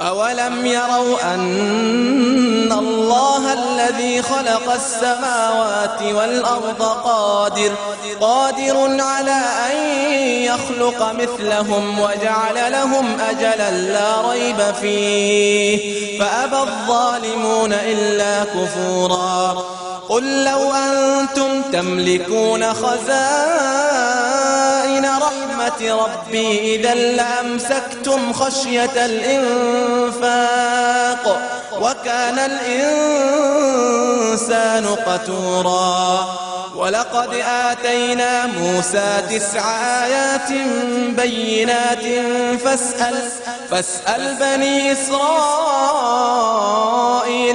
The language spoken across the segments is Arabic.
أولم يروا أن الله الذي خلق السماوات والأرض قادر على أن يخلق مثلهم وجعل لهم أجلا لا ريب فيه فأبى الظالمون إلا كفورا. قل لو أنتم تملكون خزائن رحمة ربي إذا لأمسكتم خشية الإنفاق وكان الإنسان قتورا. ولقد آتينا موسى 9 آيات بينات فاسأل بني إسرائيل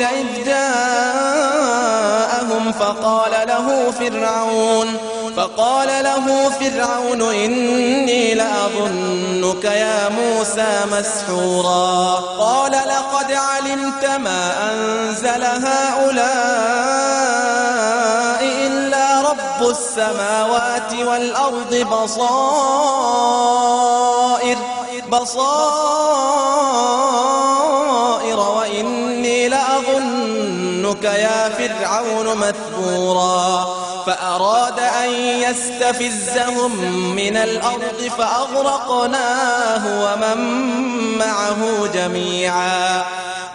إذ جاءهم فقال له فرعون إني لأظنك يا موسى مسحورا. قال لقد علمت ما أنزل هؤلاء إلا رب السماوات والأرض بصائر وإني لأظنك يا فرعون مثبورا. فأراد أن يستفزهم من الأرض فأغرقناه ومن معه جميعا.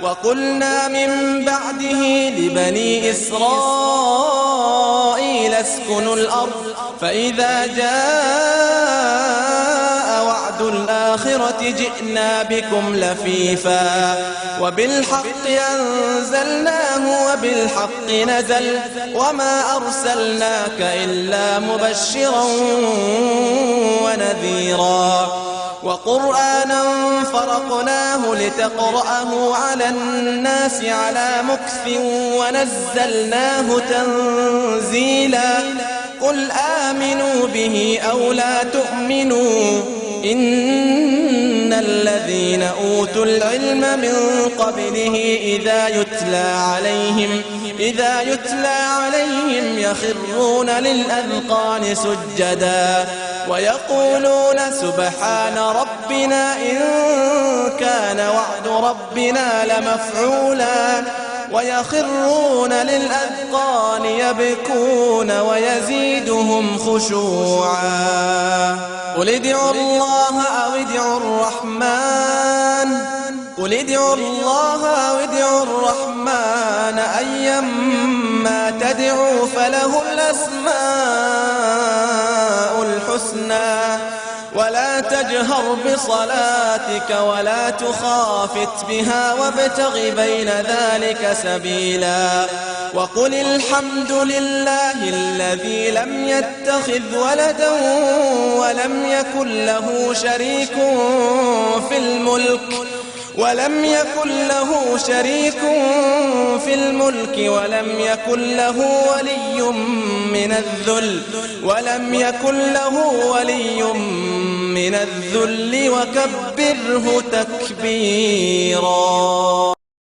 وقلنا من بعده لبني إسرائيل اسكنوا الأرض فإذا جاء وعد الآخرة جئنا بكم لفيفا وبالحق أنزلناه وبالحق نزل وما أرسلناك إلا مبشرا ونذيرا. وقرآنا فرقناه لتقرأه على الناس على مكث ونزلناه تنزيلا. قل آمنوا به أو لا تؤمنوا إن الذين أوتوا العلم من قبله إذا يتلى عليهم يخرون للأذقان سجدا ويقولون سبحان ربنا إن كان وعد ربنا لمفعولا ويخرون للأذقان يبكون ويزيدهم خشوعا. قل ادعوا الله أو ادعوا الرحمن أيما تدعوا فله الأسماء الحسنى ولا تجهر بصلاتك ولا تخافت بها وابتغ بين ذلك سبيلا. وقل الحمد لله الذي لم يتخذ ولدا ولم يكن له شريك في الملك ولم يكن له ولي من الذل وكبره تكبيرا.